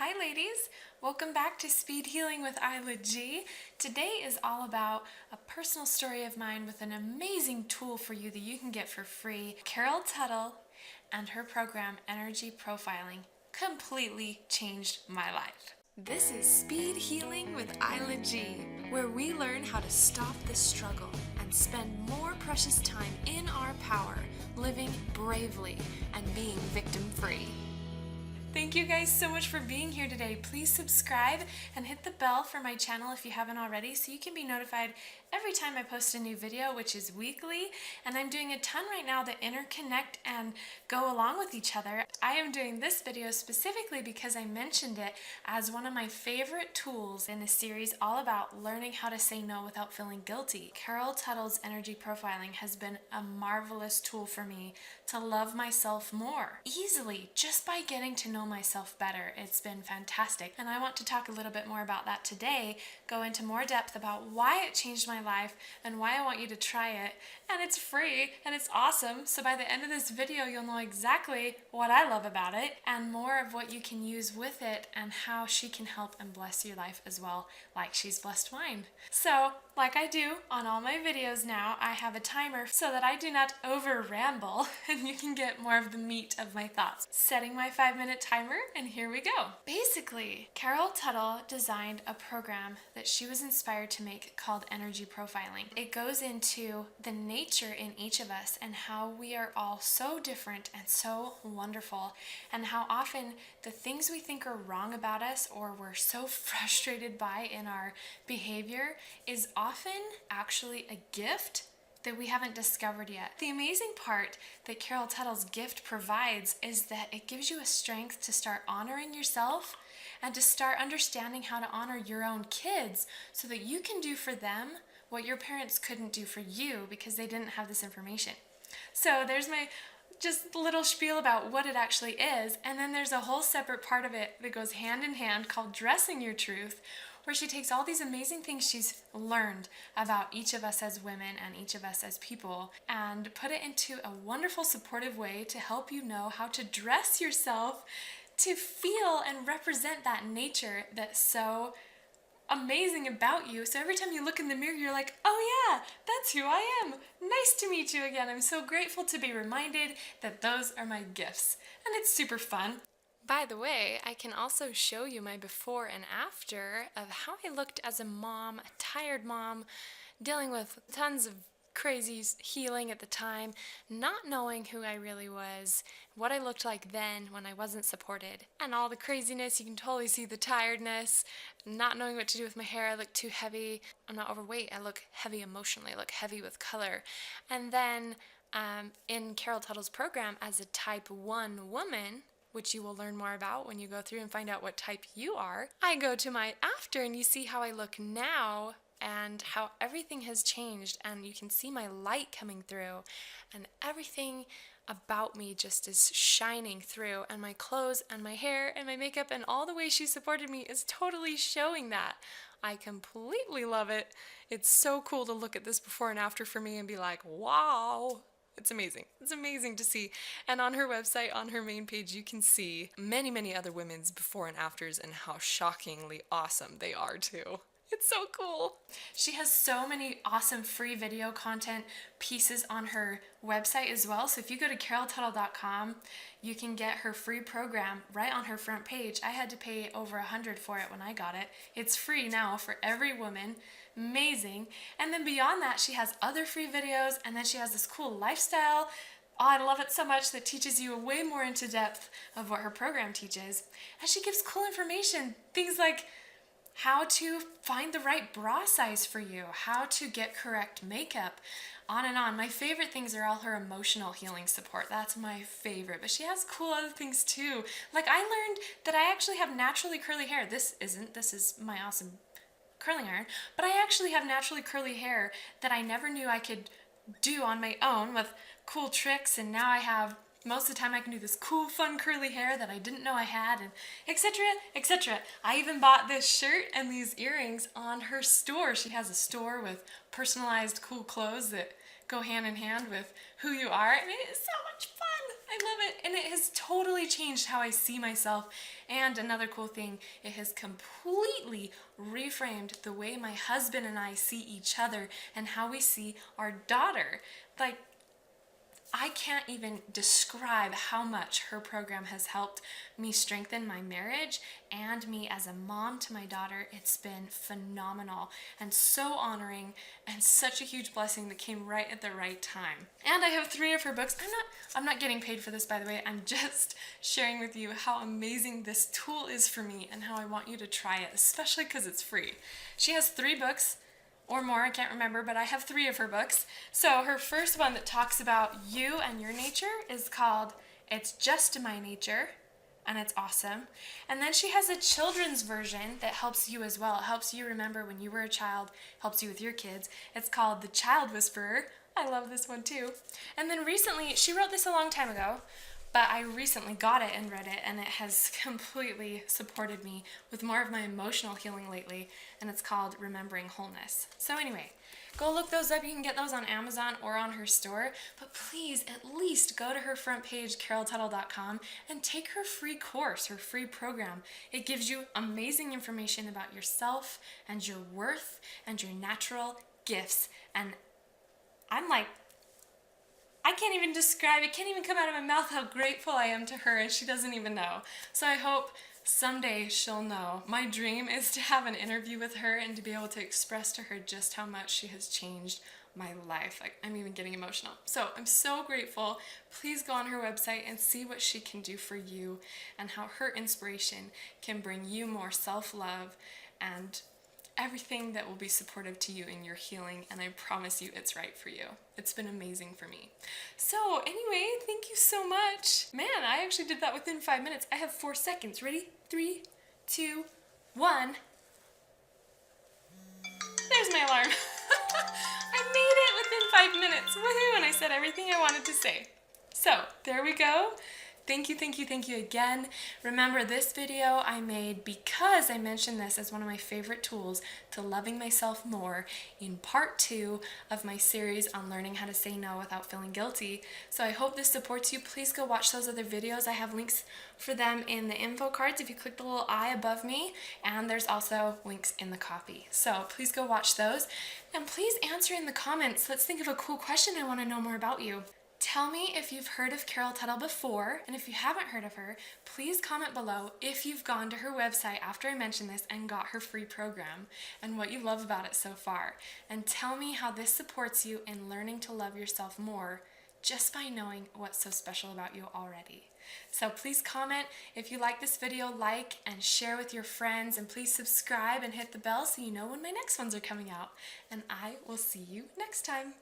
Hi ladies, welcome back to Speed Healing with Aila G. Today is all about a personal story of mine with an amazing tool for you that you can get for free. Carol Tuttle and her program Energy Profiling completely changed my life. This is Speed Healing with Aila G, where we learn how to stop the struggle and spend more precious time in our power, living bravely and being victim-free. Thank you guys so much for being here today. Please subscribe and hit the bell for my channel if you haven't already so you can be notified every time I post a new video, which is weekly. And I'm doing a ton right now that interconnect and go along with each other. I am doing this video specifically because I mentioned it as one of my favorite tools in a series all about learning how to say no without feeling guilty. Carol Tuttle's energy profiling has been a marvelous tool for me to love myself more easily just by getting to know myself better. It's been fantastic, and I want to talk a little bit more about that today, go into more depth about why it changed my life and why I want you to try it. And it's free and it's awesome, so by the end of this video you'll know exactly what I love about it and more of what you can use with it and how she can help and bless your life as well, like she's blessed mine. So like I do on all my videos now, I have a timer so that I do not over ramble and you can get more of the meat of my thoughts. Setting my 5-minute timer, and here we go. Basically, Carol Tuttle designed a program that she was inspired to make called Energy Profiling. It goes into the nature in each of us and how we are all so different and so wonderful, and how often the things we think are wrong about us or we're so frustrated by in our behavior is often actually a gift that we haven't discovered yet. The amazing part that Carol Tuttle's gift provides is that it gives you a strength to start honoring yourself and to start understanding how to honor your own kids so that you can do for them what your parents couldn't do for you because they didn't have this information. So there's my just little spiel about what it actually is, and then there's a whole separate part of it that goes hand in hand called Dressing Your Truth, where she takes all these amazing things she's learned about each of us as women and each of us as people and put it into a wonderful supportive way to help you know how to dress yourself to feel and represent that nature that's so amazing about you. So every time you look in the mirror, you're like, oh yeah, that's who I am. Nice to meet you again. I'm so grateful to be reminded that those are my gifts. And it's super fun. By the way, I can also show you my before and after of how I looked as a mom, a tired mom, dealing with tons of crazy healing at the time, not knowing who I really was, what I looked like then when I wasn't supported, and all the craziness. You can totally see the tiredness, not knowing what to do with my hair. I look too heavy. I'm not overweight. I look heavy emotionally. I look heavy with color. And then in Carol Tuttle's program as a type 1 woman, which you will learn more about when you go through and find out what type you are, I go to my after and you see how I look now and how everything has changed, and you can see my light coming through and everything about me just is shining through, and my clothes and my hair and my makeup and all the way she supported me is totally showing that. I completely love it. It's so cool to look at this before and after for me and be like, wow. It's amazing. It's amazing to see. And on her website, on her main page, you can see many, many other women's before and afters and how shockingly awesome they are too. It's so cool. She has so many awesome free video content pieces on her website as well. So if you go to caroltuttle.com, you can get her free program right on her front page. I had to pay over $100 for it when I got it. It's free now for every woman. Amazing. And then beyond that, she has other free videos, and then she has this cool lifestyle. Oh, I love it so much, that teaches you way more into depth of what her program teaches. And she gives cool information, things like how to find the right bra size for you, how to get correct makeup, on and on. My favorite things are all her emotional healing support. That's my favorite. But she has cool other things too. Like I learned that I actually have naturally curly hair. This is my awesome curling iron, but I actually have naturally curly hair that I never knew I could do on my own with cool tricks, and now I have, most of the time I can do this cool fun curly hair that I didn't know I had, and etc, etc. I even bought this shirt and these earrings on her store. She has a store with personalized cool clothes that go hand in hand with who you are. I mean, it's so much fun. I love it, and it has totally changed how I see myself. And another cool thing, it has completely reframed the way my husband and I see each other and how we see our daughter. Like, I can't even describe how much her program has helped me strengthen my marriage and me as a mom to my daughter. It's been phenomenal and so honoring and such a huge blessing that came right at the right time. And I have 3 of her books. I'm not getting paid for this, by the way. I'm just sharing with you how amazing this tool is for me and how I want you to try it, especially because it's free. She has 3 books. Or more, I can't remember, but I have 3 of her books. So her first one that talks about you and your nature is called It's Just My Nature, and it's awesome. And then she has a children's version that helps you as well. It helps you remember when you were a child, helps you with your kids. It's called The Child Whisperer. I love this one too. And then recently, she wrote this a long time ago, but I recently got it and read it, and it has completely supported me with more of my emotional healing lately, and it's called Remembering Wholeness. So anyway, go look those up. You can get those on Amazon or on her store, but please at least go to her front page, caroltuttle.com, and take her free course, her free program. It gives you amazing information about yourself and your worth and your natural gifts, and I'm like, I can't even describe, it can't even come out of my mouth how grateful I am to her, and she doesn't even know. So I hope someday she'll know. My dream is to have an interview with her and to be able to express to her just how much she has changed my life. Like, I'm even getting emotional. So I'm so grateful. Please go on her website and see what she can do for you and how her inspiration can bring you more self-love and everything that will be supportive to you in your healing, and I promise you it's right for you. It's been amazing for me. So anyway, thank you so much. Man, I actually did that within 5 minutes. I have 4 seconds. Ready? 3, 2, 1. There's my alarm. I made it within 5 minutes. Woohoo! And I said everything I wanted to say. So there we go. Thank you again. Remember, this video I made because I mentioned this as one of my favorite tools to loving myself more in part 2 of my series on learning how to say no without feeling guilty. So I hope this supports you. Please go watch those other videos. I have links for them in the info cards if you click the little eye above me, and there's also links in the copy. So please go watch those, and please answer in the comments. Let's think of a cool question I want to know more about you. Tell me if you've heard of Carol Tuttle before, and if you haven't heard of her, please comment below if you've gone to her website after I mentioned this and got her free program, and what you love about it so far. And tell me how this supports you in learning to love yourself more just by knowing what's so special about you already. So please comment. If you like this video, like and share with your friends, and please subscribe and hit the bell so you know when my next ones are coming out. And I will see you next time.